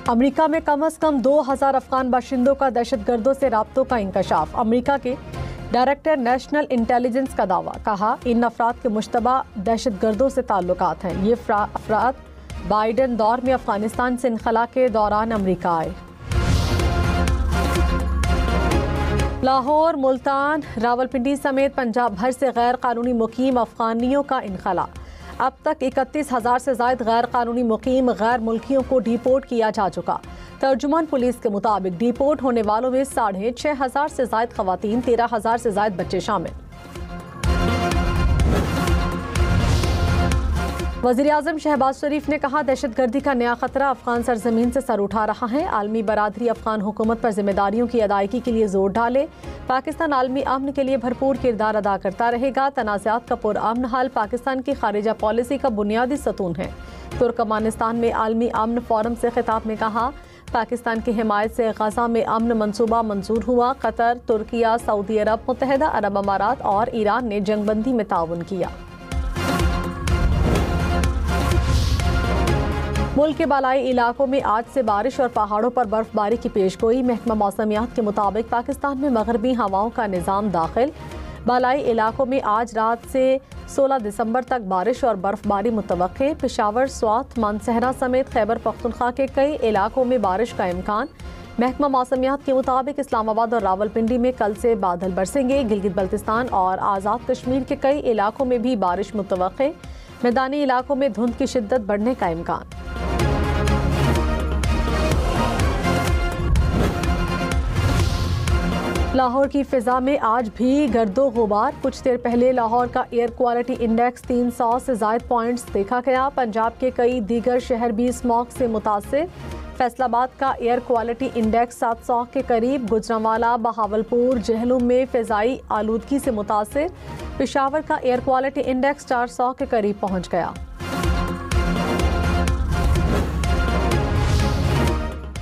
America में कम से कम 2000 अफगान बाशिंदों का दहशतगर्दों से राब्तों का इंकशाफ। अमेरिका के डायरेक्टर नेशनल इंटेलिजेंस का दावा, कहा इन अफराद के मुश्तबा दहशतगर्दों से ताल्लुकात हैं। ये अफराद बाइडन दौर में अफगानिस्तान से इनखला के दौरान अमेरिका आए। लाहौर, मुल्तान, रावलपिंडी समेत पंजाब भर से गैर कानूनी मुकीम अफगानियों का इनखला। अब तक 31,000 से ज़ायद गैर कानूनी मुकीम गैर मुल्कियों को डिपोर्ट किया जा चुका। तर्जुमान पुलिस के मुताबिक डिपोर्ट होने वालों में 6,500 से ज़ायद खवातीन, 13,000 से ज़ायद बच्चे शामिल। वज़ीर-ए-आज़म शहबाज शरीफ ने कहा, दहशतगर्दी का नया खतरा अफगान सरजमीन से सर उठा रहा है। आलमी बरादरी अफगान हुकूमत पर जिम्मेदारियों की अदायगी के लिए जोर डाले। पाकिस्तान आलमी अमन के लिए भरपूर किरदार अदा करता रहेगा। तनाज़ात का पुरअमन हल पाकिस्तान की खारिजा पॉलिसी का बुनियादी सतून है। तुर्कमानिस्तान में आलमी अमन फोरम से खिताब में कहा, पाकिस्तान की हिमायत से गजा में अमन मंसूबा मंजूर हुआ। कतर, तुर्किया, सऊदी अरब, मुत्तहिदा अरब अमारात और ईरान ने जंगबंदी में ताउन किया। मुल्क के बालाई इलाकों में आज से बारिश और पहाड़ों पर बर्फबारी की पेशगोई। महकमा मौसमियात के मुताबिक पाकिस्तान में मगरबी हवाओं का निज़ाम दाखिल। बालाई इलाकों में आज रात से 16 दिसंबर तक बारिश और बर्फबारी मुतवक्के। पेशावर, स्वात, मानसहरा समेत खैबर पख्तूनख्वा के कई इलाकों में बारिश का इम्कान। महकमा मौसमियात के मुताबिक इस्लामाबाद और रावलपिंडी में कल से बादल बरसेंगे। गिलगित बल्तिस्तान और आज़ाद कश्मीर के कई इलाकों में भी बारिश मुतवक्के। मैदानी इलाकों में धुंध की शिद्दत बढ़ने का इम्कान। लाहौर की फिजा में आज भी गर्दो गुबार। कुछ देर पहले लाहौर का एयर क्वालिटी इंडेक्स 300 से ज़ायद पॉइंट्स देखा गया। पंजाब के कई दीगर शहर भी स्मॉग से मुतासिर। फैसलाबाद का एयर क्वालिटी इंडेक्स 700 के करीब। गुजरांवाला, बहावलपुर, जहलुम में फ़िज़ाई आलूदगी से मुतासिर। पेशावर का एयर क्वालिटी इंडेक्स 400 के करीब पहुँच गया।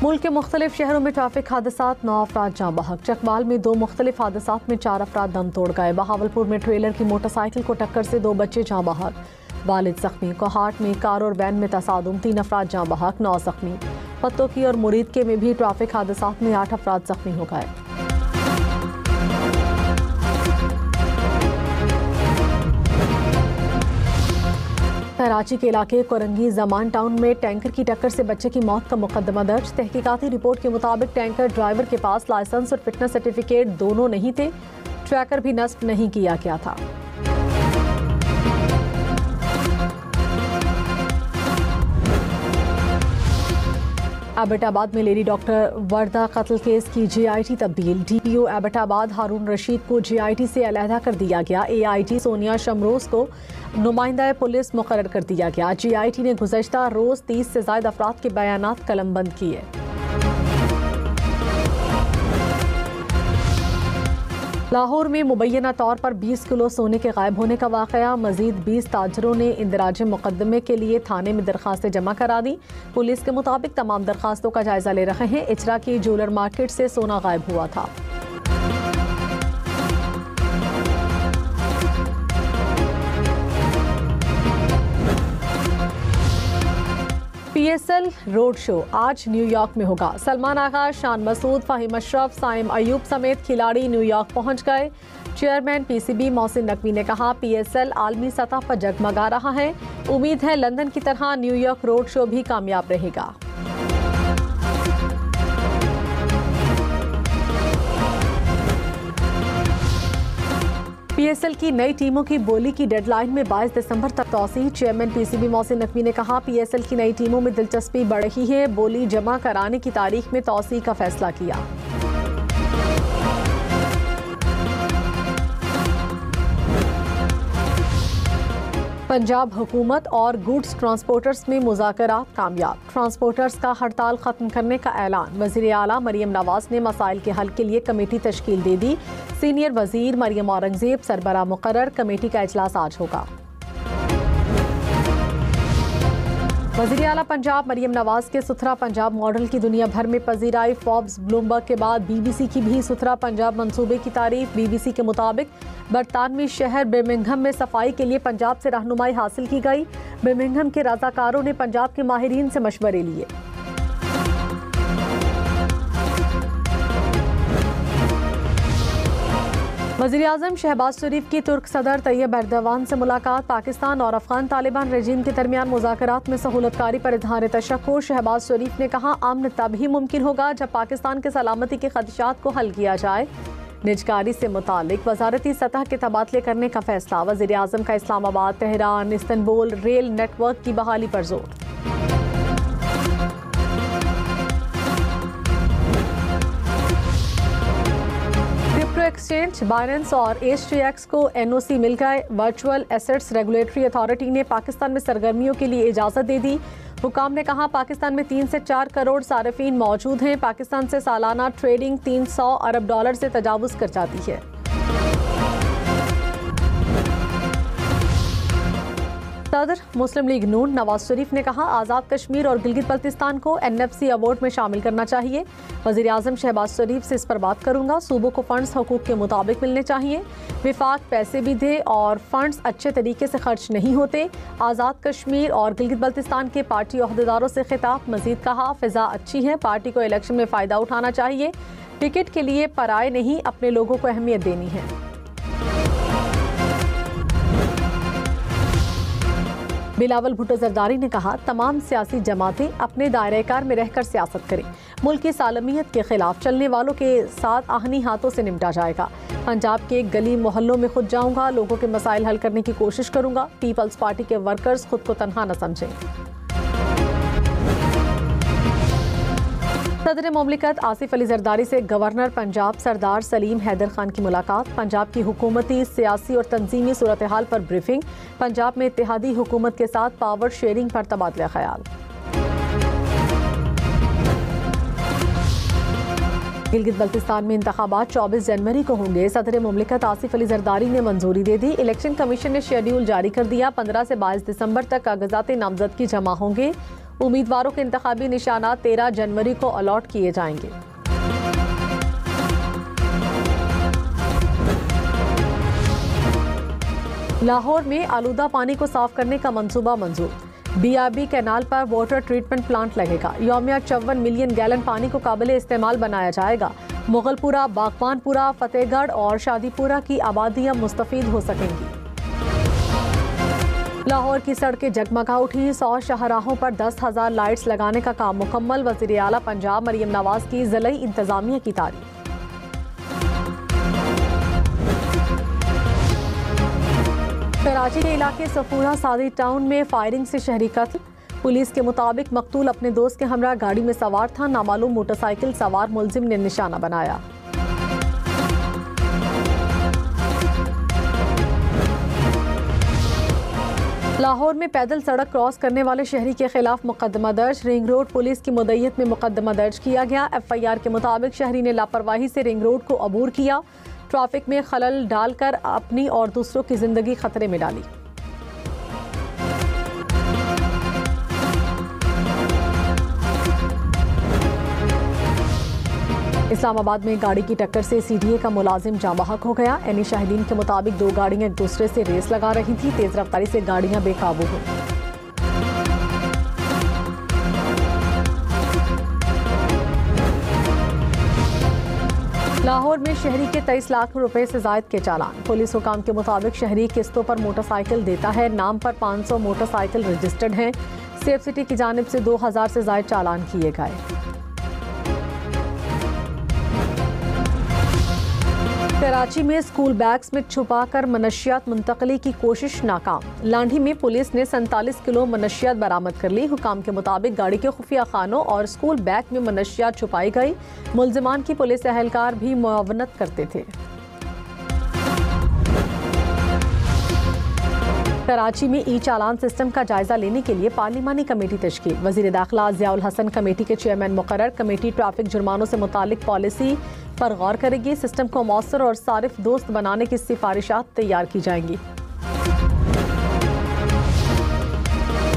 मुल्क के मुख्तलिफ शहरों में ट्रैफिक हादसात, 9 अफराद जाँ बहक। चकवाल में 2 मुख्तलिफ हादसात में 4 अफराद दम तोड़ गए। बहावलपुर में ट्रेलर की मोटरसाइकिल को टक्कर से 2 बच्चे जाँ बहक, वालिद जख्मी। कोहाट में कार और वैन में तसादुम, 3 अफराद जाँ बहक, 9 जख्मी। पत्तोकी और मुरीदके में भी ट्रैफिक हादसात में 8 अफराद जख्मी हो गए। कराची के इलाके कोरंगी जमान टाउन में टैंकर की टक्कर से बच्चे की मौत का मुकदमा दर्ज। तहकीकाती रिपोर्ट के मुताबिक टैंकर ड्राइवर के पास लाइसेंस और फिटनेस सर्टिफिकेट दोनों नहीं थे। ट्रैकर भी नस्ब नहीं किया गया था। एबटाबाद में लेडी डॉक्टर वर्दा कत्ल केस की JIT तब्दील। DPO एबटाबाद हारून रशीद को JIT से अलहदा कर दिया गया। AIG सोनिया शमरोज को नुमाइंदा पुलिस मुकर्रर कर दिया गया। JIT ने गुज़श्ता रोज़ 30 से ज़ायद अफराद के बयानात कलमबंद किए। लाहौर में मुबैना तौर पर 20 किलो सोने के गायब होने का वाक़या। मजीद 20 ताजरों ने इंदराज मुकदमे के लिए थाने में दरखास्तें जमा करा दी। पुलिस के मुताबिक तमाम दरखास्तों का जायजा ले रहे हैं। इचरा की ज्वेलर मार्केट से सोना गायब हुआ था। PSL रोड शो आज न्यूयॉर्क में होगा। सलमान आगा, शान मसूद, फ़हीम अशरफ, साइम अयूब समेत खिलाड़ी न्यूयॉर्क पहुंच गए। चेयरमैन PCB मोहसिन नकवी ने कहा, PSL आलमी सतह पर जगमगा रहा है। उम्मीद है लंदन की तरह न्यूयॉर्क रोड शो भी कामयाब रहेगा। PSL की नई टीमों की बोली की डेडलाइन में 22 दिसंबर तक तौसीह। चेयरमैन PCB मोहसिन नकवी ने कहा, PSL की नई टीमों में दिलचस्पी बढ़ रही है। बोली जमा कराने की तारीख में तौसीह का फैसला किया। पंजाब हुकूमत और गुड्स ट्रांसपोर्टर्स में मुज़ाकरात कामयाब। ट्रांसपोर्टर्स का हड़ताल खत्म करने का ऐलान। वज़ीर आला मरियम नवाज ने मसाइल के हल के लिए कमेटी तश्कील दे दी। सीनियर वज़ीर मरियम औरंगज़ेब सरबराह मुकर्रर। कमेटी का इजलास आज होगा। वज़ीर आला पंजाब मरियम नवाज के सुथरा पंजाब मॉडल की दुनिया भर में पजीराई। फॉर्ब्स, ब्लूमबर्ग के बाद BBC की भी सुथरा पंजाब मंसूबे की तारीफ। BBC के मुताबिक बरतानवी शहर बर्मिंघम में सफाई के लिए पंजाब से रहनुमाई हासिल की गई। बर्मिंघम के रज़ाकारों ने पंजाब के माहिरीन से मशवरे लिए। वज़ीर-ए-आज़म शहबाज शरीफ की तुर्क सदर तैयब एर्दोगान से मुलाकात। पाकिस्तान और अफगान तालिबान रजीम के दरमियान मुज़ाकरात में सहूलतकारी पर इज़हार तशक्कुर। शहबाज शरीफ ने कहा, अमन तभी मुमकिन होगा जब पाकिस्तान के सलामती के खदशात को हल किया जाए। निजकारी से मुतालिक वजारती सतह के तबादले करने का फैसला। वज़ीर-ए-आज़म का Islamabad, Tehran, Istanbul rail network की बहाली पर जोर। एक्सचेंज बाइनेंस और HTX को NOC मिल गए। वर्चुअल एसेट्स रेगुलेटरी अथॉरिटी ने पाकिस्तान में सरगर्मियों के लिए इजाज़त दे दी। हुकाम ने कहा, पाकिस्तान में 3 से 4 करोड़ सारिफीन मौजूद हैं। पाकिस्तान से सालाना ट्रेडिंग 300 अरब डॉलर से तजावुज़ कर जाती है। सदर मुस्लिम लीग नून नवाज शरीफ ने कहा, आज़ाद कश्मीर और गिलगित बल्तिस्तान को NFC अवार्ड में शामिल करना चाहिए। वज़ीर-ए-आज़म शहबाज शरीफ से इस पर बात करूंगा। सूबों को फंड्स हुकूक के मुताबिक मिलने चाहिए। विफाक पैसे भी दे और फंड्स अच्छे तरीके से खर्च नहीं होते। आज़ाद कश्मीर और गिलगित बल्तिस्तान के पार्टी अहदेदारों से खिताब। मजीद कहा, फिजा अच्छी है, पार्टी को इलेक्शन में फ़ायदा उठाना चाहिए। टिकट के लिए पराए नहीं, अपने लोगों को अहमियत देनी है। बिलावल भुट्टो जरदारी ने कहा, तमाम सियासी जमातें अपने दायरे कार में रहकर सियासत करें। मुल्क की सालमियत के खिलाफ चलने वालों के साथ आहनी हाथों से निपटा जाएगा। पंजाब के गली मोहल्लों में खुद जाऊंगा, लोगों के मसाइल हल करने की कोशिश करूंगा। पीपल्स पार्टी के वर्कर्स खुद को तनहा न समझें। सदर मुमलिकत आसिफ अली जरदारी से गवर्नर पंजाब सरदार सलीम हैदर खान की मुलाकात। पंजाब की हुकूमती, सियासी और तंजीमी सूरत हाल पर ब्रीफिंग। पंजाब में इत्तेहादी हुकूमत के साथ पावर शेयरिंग पर तबादला ख्याल। गिलगित बल्तिस्तान में इंतखाबात 24 जनवरी को होंगे। सदर मुमलिकत आसिफ अली जरदारी ने मंजूरी दे दी। इलेक्शन कमीशन ने शेड्यूल जारी कर दिया। 15 से 22 दिसंबर तक कागजात नामजदगी जमा होंगे। उम्मीदवारों के इंतखाबी निशानात 13 जनवरी को अलॉट किए जाएंगे। लाहौर में आलूदा पानी को साफ करने का मंसूबा मंजूर। BRB कैनाल पर वाटर ट्रीटमेंट प्लांट लगेगा। यौमिया 54 मिलियन गैलन पानी को काबिल इस्तेमाल बनाया जाएगा। मुगलपुरा, बागबानपुरा, फतेहगढ़ और शादीपुरा की आबादियां मुस्तफीद हो सकेंगी। लाहौर की सड़कें जगमगा उठी। 100 शाहराहों पर 10,000 लाइट्स लगाने का काम मुकम्मल। वज़ीर आला पंजाब मरियम नवाज की ज़िलाई इंतजामिया की तारीफ। कराची के इलाके सफूरा सादी टाउन में फायरिंग से शहरी कत्ल। पुलिस के मुताबिक मकतूल अपने दोस्त के हमरा गाड़ी में सवार था। नामालूम मोटरसाइकिल सवार मुलजिम ने निशाना बनाया। लाहौर में पैदल सड़क क्रॉस करने वाले शहरी के खिलाफ मुकदमा दर्ज। रिंग रोड पुलिस की मुद्दत में मुकदमा दर्ज किया गया। FIR के मुताबिक शहरी ने लापरवाही से रिंग रोड को अबूर किया। ट्रैफिक में खलल डालकर अपनी और दूसरों की जिंदगी खतरे में डाली। इस्लामाबाद में गाड़ी की टक्कर से CDA का मुलाजिम जाँ बहक हो गया। एनी शाहिदीन के मुताबिक 2 गाड़ियां एक दूसरे से रेस लगा रही थी। तेज रफ्तारी से गाड़ियां बेकाबू हुई। लाहौर में शहरी के 23 लाख रुपए से जायद के चालान। पुलिस हुकाम के मुताबिक शहरी किस्तों पर मोटरसाइकिल देता है। नाम पर 500 मोटरसाइकिल रजिस्टर्ड हैं। सेफ सिटी की जानिब से 2000 से जायद चालान किए गए। कराची में स्कूल बैग्स में छुपाकर मनशियात मुंतकली की कोशिश नाकाम। लांढी में पुलिस ने 47 किलो मनशियात बरामद कर ली। हुकाम के मुताबिक गाड़ी के खुफिया खानों और स्कूल बैग में मनशियात छुपाई गई। मुलजिमान की पुलिस एहलकार भी मुआवनत करते थे। कराची में ई-चालान सिस्टम का जायजा लेने के लिए पार्लिमानी कमेटी तश्कील। वजीर दाखिला ज़ियाउल हसन कमेटी के चेयरमैन मुकर्रर। कमेटी ट्रैफिक जुर्मानों से मुतालिक पॉलिसी पर गौर करेगी। सिस्टम को मौसर और सारिफ दोस्त बनाने की सिफारिशात तैयार की जाएंगी।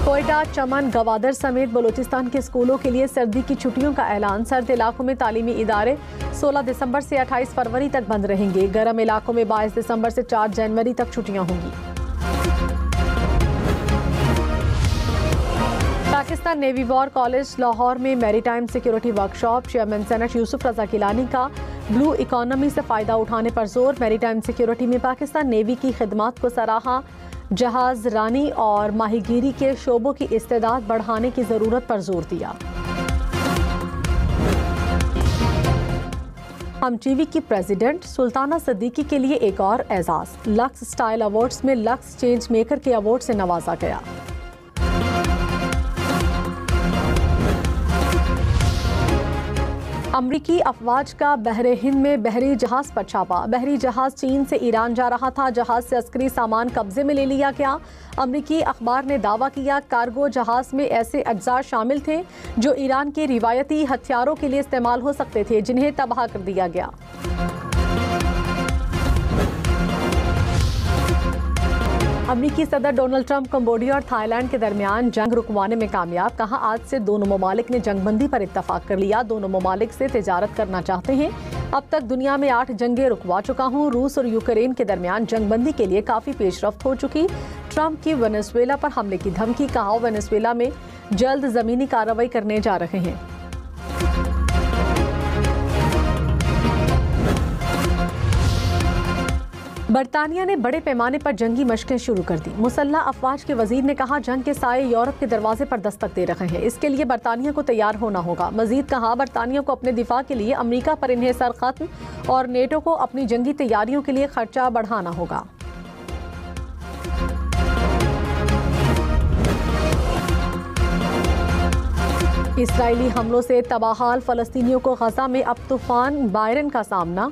कोयटा, चमन, गवादर समेत बलूचिस्तान के स्कूलों के लिए सर्दी की छुट्टियों का ऐलान। सर्द इलाकों में तालीमी इदारे 16 दिसंबर से 28 फरवरी तक बंद रहेंगे। गर्म इलाकों में 22 दिसंबर से 4 जनवरी तक छुट्टियां होंगी। Pakistan navy war college Lahore में maritime security workshop. Chairman senate Yusuf Raza Gilani का ब्लू इकोनॉमी से फ़ायदा उठाने पर जोर। मैरीटाइम सिक्योरिटी में पाकिस्तान नेवी की खिदमात को सराहा। जहाज रानी और माहीगीरी के शोबों की इस्तेदाद बढ़ाने की ज़रूरत पर जोर दिया। हम टीवी की प्रेसिडेंट सुल्ताना सिद्दीकी के लिए एक और एजाज़। लक्स स्टाइल अवार्ड्स में लक्स चेंज मेकर के अवार्ड से नवाजा गया। अमरीकी अफवाज का बहरे हिंद में बहरी जहाज पर छापा। बहरी जहाज चीन से ईरान जा रहा था। जहाज से अस्करी सामान कब्जे में ले लिया गया। अमरीकी अखबार ने दावा किया कार्गो जहाज में ऐसे अज्जा शामिल थे जो ईरान के रिवायती हथियारों के लिए इस्तेमाल हो सकते थे, जिन्हें तबाह कर दिया गया। अमरीकी सदर डोनाल्ड ट्रंप कंबोडिया और थाईलैंड के दरमियान जंग रुकवाने में कामयाब। कहा आज से दोनों ममालिक ने जंगबंदी पर इत्तफाक कर लिया। दोनों ममालिक से तिजारत करना चाहते हैं। अब तक दुनिया में 8 जंगें रुकवा चुका हूँ। रूस और यूक्रेन के दरमियान जंगबंदी के लिए काफ़ी पेशरफ्त हो चुकी। ट्रंप की वेनेजुएला पर हमले की धमकी। कहा वेनेजुएला में जल्द ज़मीनी कार्रवाई करने जा रहे हैं। बरतानिया ने बड़े पैमाने पर जंगी मशकें शुरू कर दी। मुसल्लह अफवाज के वजीर ने कहा जंग के साए यूरोप के दरवाजे पर दस्तक दे रहे हैं। इसके लिए बरतानिया को तैयार होना होगा। मजीद कहा बरतानिया को अपने दिफा के लिए अमरीका पर इन्हिसार खत्म और नेटो को अपनी जंगी तैयारियों के लिए खर्चा बढ़ाना होगा। इसराइली हमलों से तबाहाल फलस्तीनियों को गजा में अब तूफान बायरन का सामना।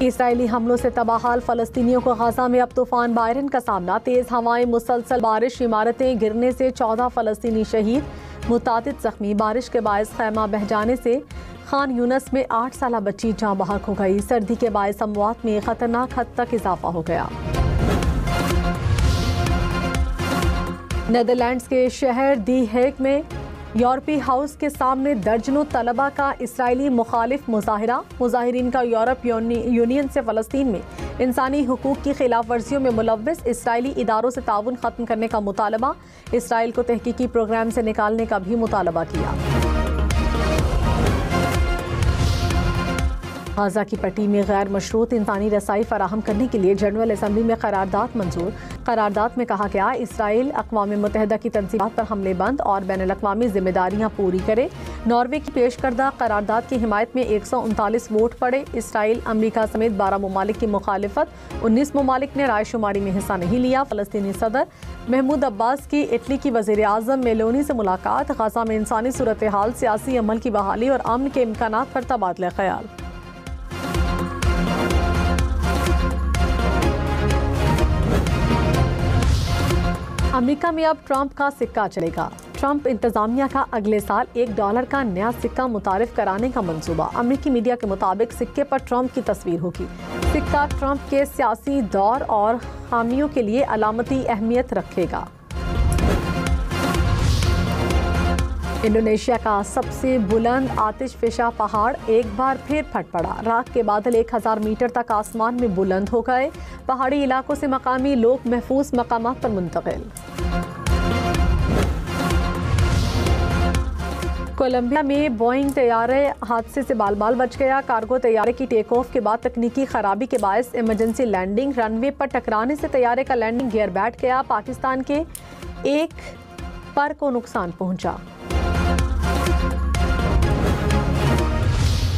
इसराइली हमलों से तबाहाल फलस्तीनियों को गजा में अब तूफान बायरन का सामना। तेज़ हवाएं, मुसलसल बारिश, इमारतें गिरने से 14 फलस्तीनी शहीद, मुतादिद जख्मी। बारिश के बायस खैमा बह जाने से खान यूनस में 8 साला बच्ची जाँ बहक हो गई। सर्दी के बायस अमवात में खतरनाक हद तक इजाफा हो गया। नेदरलैंड्स के शहर दी हेग में यूरोपीय हाउस के सामने दर्जनों तलबा का इसराइली मुखालिफ मुजाहिरा। मुजाहिरीन का यूरोप यूनियन से फ़लस्तीन में इंसानी हुकूक की खिलाफ वर्जियों में मुलव्वस इसराइली इदारों से ताउन ख़त्म करने का मुतालबा। इसराइल को तहकीकी प्रोग्राम से निकालने का भी मुतालबा किया। गाज़ा की पट्टी में गैर मशरूत इंसानी रसाई फराहम करने के लिए जनरल असम्बली में करारदाद मंजूर। करारदाद में कहा गया इसराइल अक़वाम मुत्तहिदा की तंजीमात पर हमले बंद और बैनुल-अक़वामी जिम्मेदारियाँ पूरी करे। नॉर्वे की पेश करदा करारदाद की हिमायत में 139 वोट पड़े। इसराइल, अमरीका समेत 12 ममालिक की मुखालिफत। 19 ममालिक ने रायशुमारी में हिस्सा नहीं लिया। फ़लस्तीनी सदर महमूद अब्बास की इटली की वज़ीर आज़म मेलोनी से मुलाकात। गाज़ा में इंसानी सूरत हाल, सियासी अमल की बहाली और अमन के इम्कानात पर तबादला ख्याल। अमेरिका में अब ट्रंप का सिक्का चलेगा। ट्रंप इंतजामिया का अगले साल $1 का नया सिक्का मुतारिफ कराने का मंसूबा। अमेरिकी मीडिया के मुताबिक सिक्के पर ट्रंप की तस्वीर होगी। सिक्का ट्रंप के सियासी दौर और हामियों के लिए अलामती अहमियत रखेगा। इंडोनेशिया का सबसे बुलंद आतिशफिशा पहाड़ एक बार फिर फट पड़ा। राख के बादल 1000 मीटर तक आसमान में बुलंद हो गए। पहाड़ी इलाकों से मकामी लोग महफूज मकामात पर मुंतकिल। कोलंबिया में बोइंग तैयारे हादसे से बाल बाल बच गया। कार्गो तैयारे की टेक ऑफ के बाद तकनीकी खराबी के बायस इमरजेंसी लैंडिंग। रनवे पर टकराने से तैयारे का लैंडिंग गियर बैठ गया। पाकिस्तान के एक पर को नुकसान पहुंचा।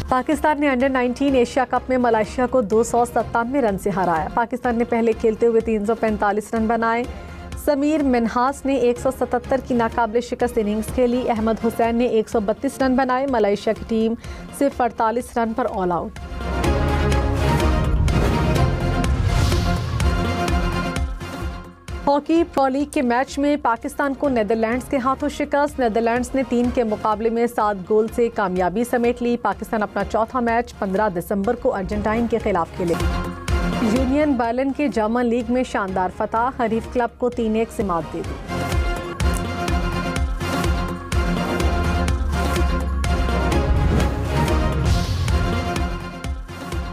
पाकिस्तान ने अंडर 19 एशिया कप में मलेशिया को 297 रन से हराया। पाकिस्तान ने पहले खेलते हुए 345 रन बनाए। समीर मिन्हास ने 177 की नाकाबिले शिकस्त इनिंग्स खेली। अहमद हुसैन ने 132 रन बनाए। मलेशिया की टीम सिर्फ 48 रन पर all out. Hockey pro league के मैच में पाकिस्तान को नीदरलैंड्स के हाथों शिकस्त। नीदरलैंड्स ने 3 के मुकाबले में 7 गोल से कामयाबी समेट ली। पाकिस्तान अपना चौथा मैच 15 दिसंबर को अर्जेंटाइन के खिलाफ खेलेगा। यूनियन बर्लिन के जर्मन लीग में शानदार फतह। हरीफ क्लब को 3-1 से मात दे दी।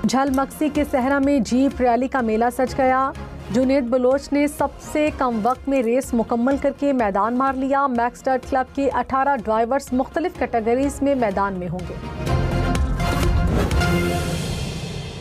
झलमक्सी के सहरा में जीप रैली का मेला सज गया। जुनेद बलोच ने सबसे कम वक्त में रेस मुकम्मल करके मैदान मार लिया। मैक्स डर्ट क्लब के 18 ड्राइवर्स मुख्तलिफ कैटेगरीज में मैदान में होंगे।